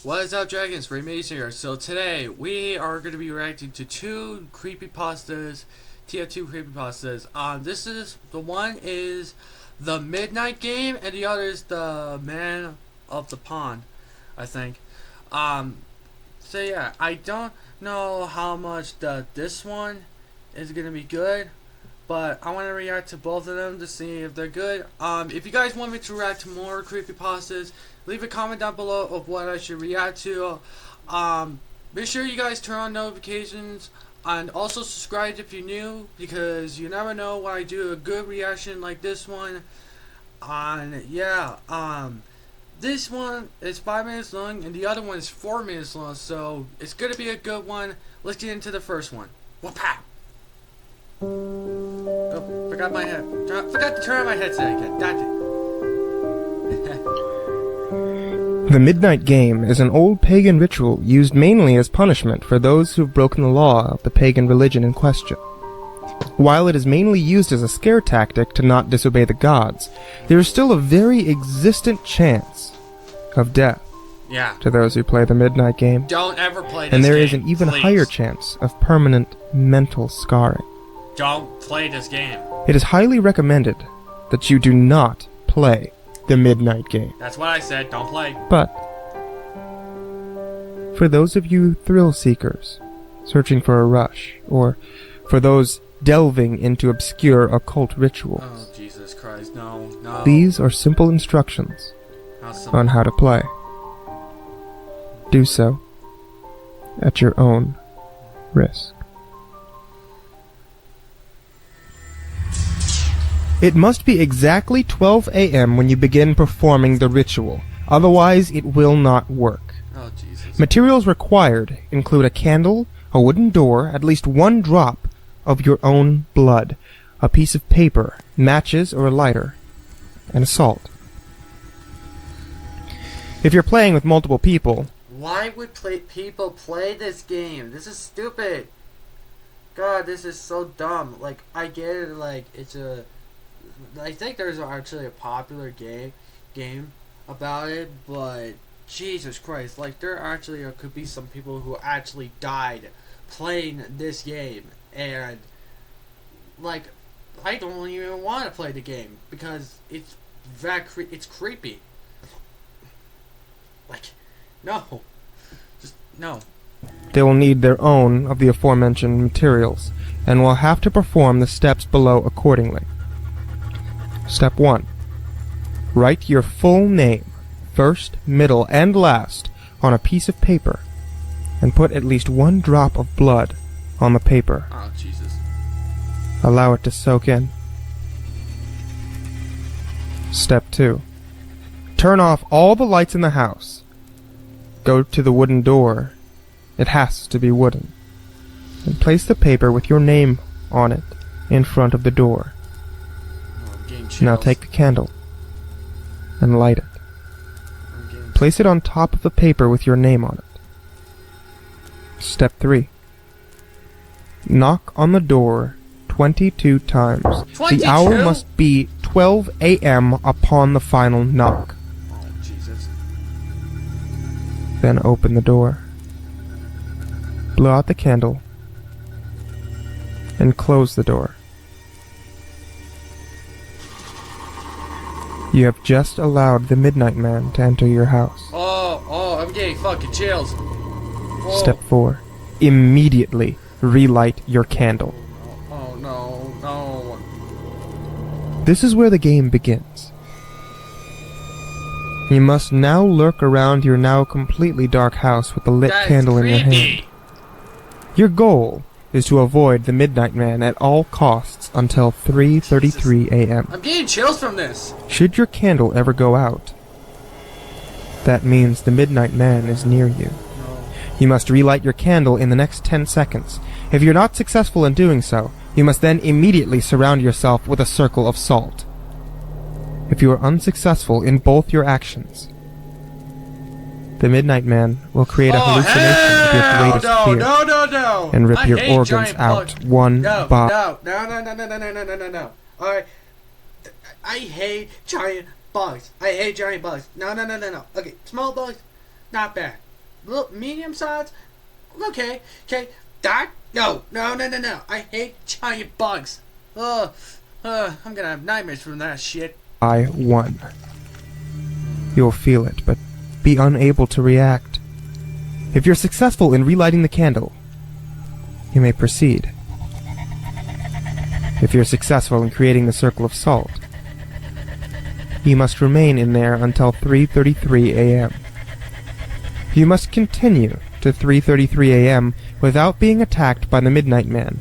What is up, Dragons? Ray Mason here. So today we are going to be reacting to two creepypastas, TF2 creepypastas. The one is the Midnight Game, and the other is the Man of the Pond, I think. So yeah, I don't know how much this one is going to be good, but I want to react to both of them to see if they're good. If you guys want me to react to more creepypastas, leave a comment down below of what I should react to. Make sure you guys turn on notifications and also subscribe if you're new, because you never know when I do a good reaction like this one. And yeah, this one is 5 minutes long and the other one is 4 minutes long, so it's gonna be a good one. Let's get into the first one. Wha-pow! Oh, forgot to turn on my headset again. That's it. The Midnight Game is an old pagan ritual used mainly as punishment for those who have broken the law of the pagan religion in question. While it is mainly used as a scare tactic to not disobey the gods, there is still a very existent chance of death to those who play the Midnight Game. Don't ever play this and there game, is an even please. higher chance of permanent mental scarring. Don't play this game. It is highly recommended that you do not play the Midnight Game. That's what I said, don't play. But for those of you thrill seekers searching for a rush, or for those delving into obscure occult rituals, Oh, Jesus Christ, no. these are simple instructions on how to play. Do so at your own risk. It must be exactly 12 a.m. when you begin performing the ritual, otherwise it will not work. Oh, Jesus. Materials required include a candle, a wooden door, at least one drop of your own blood, a piece of paper, matches or a lighter, and salt. If you're playing with multiple people... Why would people play this game? This is stupid. God, this is so dumb. Like, I get it, like, I think there's actually a popular game about it, but Jesus Christ, like, there actually could be some people who actually died playing this game, and like, I don't even want to play the game because it's it's creepy. Like, no, just no. They will need their own of the aforementioned materials, and will have to perform the steps below accordingly. Step 1. Write your full name, first, middle, and last, on a piece of paper, and put at least one drop of blood on the paper. Oh, Jesus. Allow it to soak in. Step 2. Turn off all the lights in the house. Go to the wooden door. It has to be wooden. And place the paper with your name on it in front of the door. Now take the candle and light it. Place it on top of the paper with your name on it. Step 3. Knock on the door 22 times. 22? The hour must be 12 a.m. upon the final knock. Oh, Jesus. Then open the door. Blow out the candle and close the door. You have just allowed the Midnight Man to enter your house. Oh, I'm getting fucking chills. Oh. Step 4. Immediately relight your candle. Oh, no. This is where the game begins. You must now lurk around your now completely dark house with the lit candle in your hand. Your goal is to avoid the Midnight Man at all costs until 3:33 a.m. I'm getting chills from this. Should your candle ever go out, that means the Midnight Man is near you. No. You must relight your candle in the next 10 seconds. If you're not successful in doing so, you must then immediately surround yourself with a circle of salt. If you are unsuccessful in both your actions, the Midnight Man will create a hallucination of your greatest fear No. and rip your organs out one by... No. Alright. I hate giant bugs. No. Okay, small bugs, not bad. medium size. Okay. That no. I hate giant bugs. I'm gonna have nightmares from that shit. I won. You'll feel it, but be unable to react. If you're successful in relighting the candle, you may proceed. If you're successful in creating the circle of salt, you must remain in there until 3:33 a.m. You must continue to 3:33 a.m. without being attacked by the Midnight Man,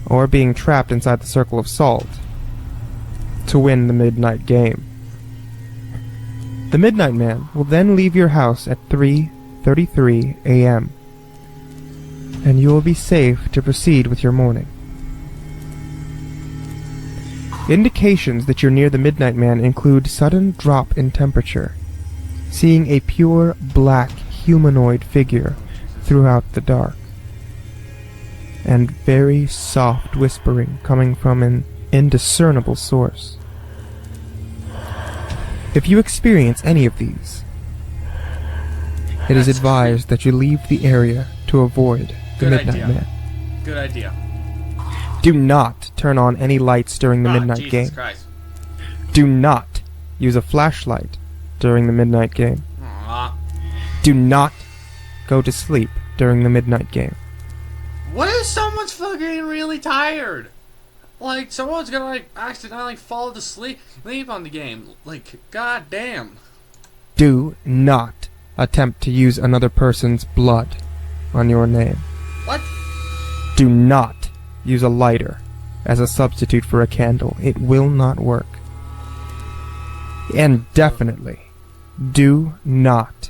or being trapped inside the circle of salt, to win the midnight game. The Midnight Man will then leave your house at 3:33 a.m., and you will be safe to proceed with your morning. Indications that you're near the Midnight Man include sudden drop in temperature, seeing a pure black humanoid figure throughout the dark, and very soft whispering coming from an indiscernible source. If you experience any of these, it is advised that you leave the area to avoid the Midnight Man. Good idea. Do not turn on any lights during the midnight Jesus game. Christ. Do not use a flashlight during the midnight game. Aw. Do not go to sleep during the midnight game. What if someone's fucking really tired? Like, someone's gonna, like, accidentally fall asleep on the game. Like, goddamn. Do not attempt to use another person's blood on your name. What? Do not use a lighter as a substitute for a candle. It will not work. And definitely, do not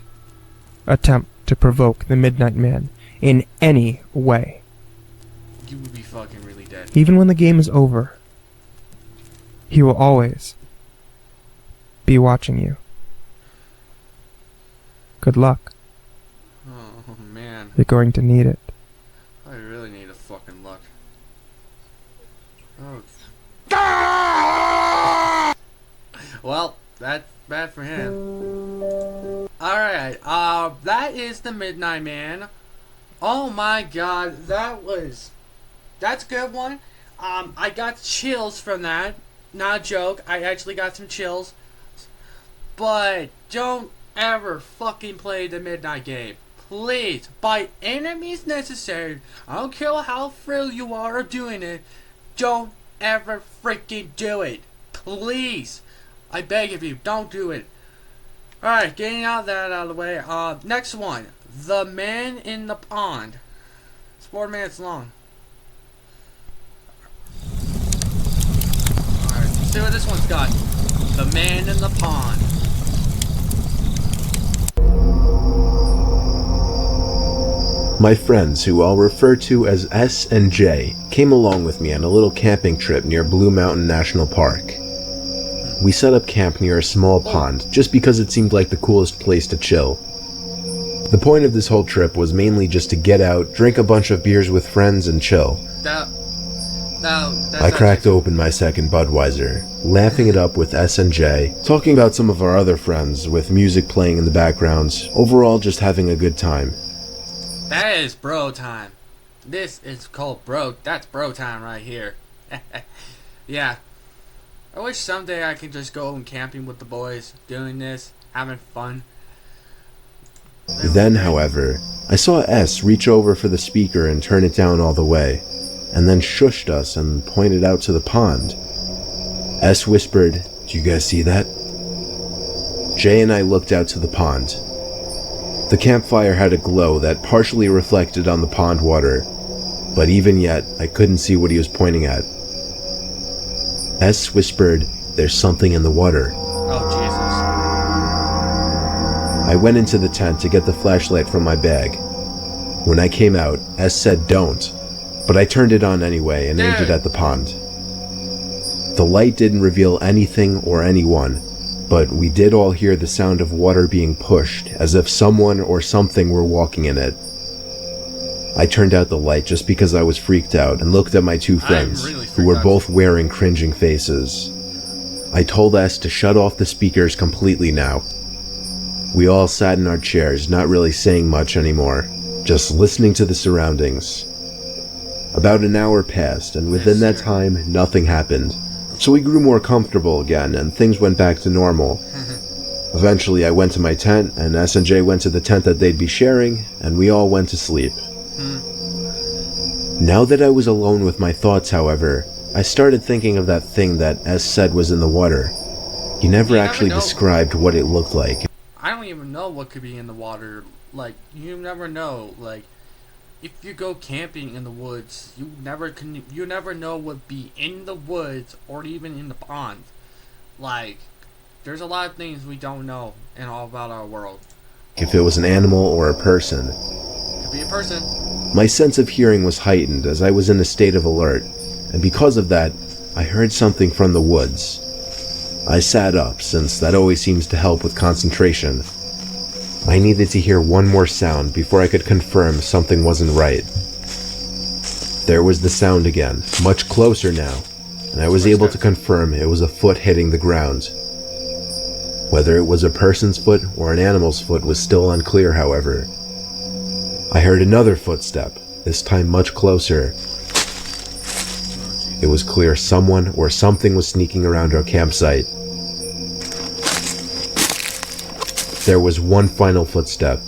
attempt to provoke the Midnight Man in any way. You would be fucking really dead. Even when the game is over, he will always be watching you. Good luck. Oh, man. You're going to need it. I really need a fucking luck. Oh. Well, that's bad for him. Alright, that is the Midnight Man. Oh my god, that's a good one. I got chills from that. Not a joke, I actually got some chills. But don't ever fucking play the midnight game. Please, by any means necessary. I don't care how thrilled you are of doing it. Don't ever freaking do it. Please. I beg of you, don't do it. Alright, getting out of the way. Next one. The Man in the Pond. It's 4 minutes long. Alright, let's see what this one's got. The Man in the Pond. My friends, who I'll refer to as S and J, came along with me on a little camping trip near Blue Mountain National Park. We set up camp near a small pond, just because it seemed like the coolest place to chill. The point of this whole trip was mainly just to get out, drink a bunch of beers with friends, and chill. I cracked open my second Budweiser, laughing it up with S and J, talking about some of our other friends, with music playing in the background, overall just having a good time. That is bro time. This is called bro. That's bro time right here. Yeah. I wish someday I could just go and camping with the boys, doing this, having fun. Then, however, I saw S reach over for the speaker and turn it down all the way, and then shushed us and pointed out to the pond. S whispered, "Do you guys see that?" Jay and I looked out to the pond. The campfire had a glow that partially reflected on the pond water, but even yet, I couldn't see what he was pointing at. S whispered, "There's something in the water." Oh, Jesus. I went into the tent to get the flashlight from my bag. When I came out, S said don't, but I turned it on anyway and aimed it at the pond. The light didn't reveal anything or anyone, but we did all hear the sound of water being pushed, as if someone or something were walking in it. I turned out the light just because I was freaked out and looked at my two friends, who were both wearing cringing faces. I told S to shut off the speakers completely now. We all sat in our chairs, not really saying much anymore, just listening to the surroundings. About an hour passed, and within that time, nothing happened. So we grew more comfortable again, and things went back to normal. Eventually, I went to my tent, and S&J went to the tent that they'd be sharing, and we all went to sleep. Now that I was alone with my thoughts, however, I started thinking of that thing that S said was in the water. He never actually described what it looked like. I don't even know what could be in the water. Like, you never know. Like, if you go camping in the woods, you never know what be in the woods or even in the pond. Like, there's a lot of things we don't know in all about our world. If it was an animal or a person. Could be a person. My sense of hearing was heightened as I was in a state of alert, and because of that, I heard something from the woods. I sat up, since that always seems to help with concentration. I needed to hear one more sound before I could confirm something wasn't right. There was the sound again, much closer now, and I was able to confirm it was a foot hitting the ground. Whether it was a person's foot or an animal's foot was still unclear, however. I heard another footstep, this time much closer. It was clear someone or something was sneaking around our campsite. There was one final footstep.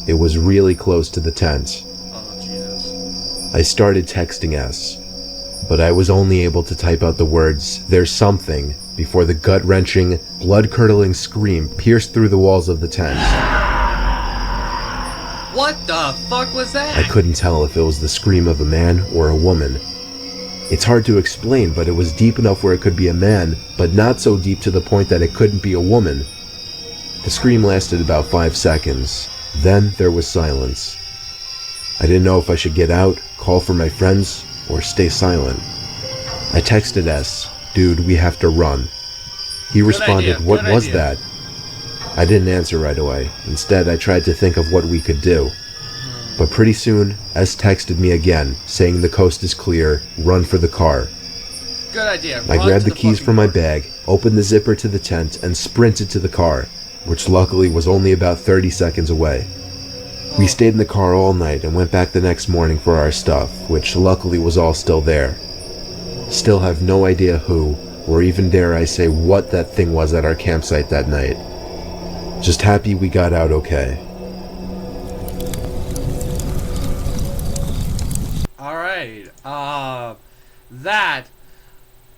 It was really close to the tent. Oh, Jesus. I started texting S, but I was only able to type out the words, "There's something," before the gut-wrenching, blood-curdling scream pierced through the walls of the tent. What the fuck was that? I couldn't tell if it was the scream of a man or a woman. It's hard to explain, but it was deep enough where it could be a man, but not so deep to the point that it couldn't be a woman. The scream lasted about 5 seconds. Then there was silence. I didn't know if I should get out, call for my friends, or stay silent. I texted S, "Dude, we have to run." He responded, "What was that?" I didn't answer right away. Instead, I tried to think of what we could do. But pretty soon, S texted me again, saying the coast is clear, run for the car. Good idea. I grabbed the keys from my bag, opened the zipper to the tent, and sprinted to the car, which luckily was only about 30 seconds away. We stayed in the car all night and went back the next morning for our stuff, which luckily was all still there. Still have no idea who, or even dare I say what that thing was at our campsite that night. Just happy we got out okay. Alright, that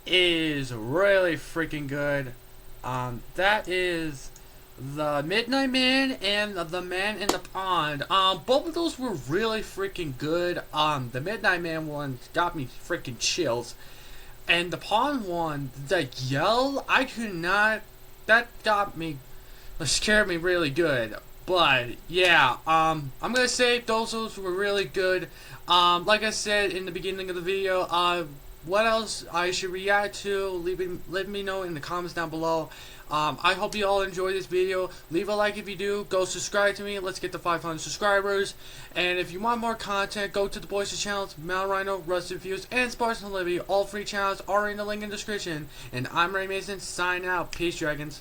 is really freaking good. That is the Midnight Man and the Man in the Pond. Both of those were really freaking good. The Midnight Man one got me freaking chills. And the Pond one, the yell, I could not, that scared me really good. But yeah, I'm gonna say those were really good. Like I said in the beginning of the video, what else I should react to, let me know in the comments down below. I hope you all enjoyed this video. Leave a like if you do. Go subscribe to me. Let's get to 500 subscribers. And if you want more content, go to the boys' channels, Mount Rhino, Rusted Fuse, and Spartan Libby. All free channels are in the link in the description. And I'm Ray Mason, sign out. Peace, dragons.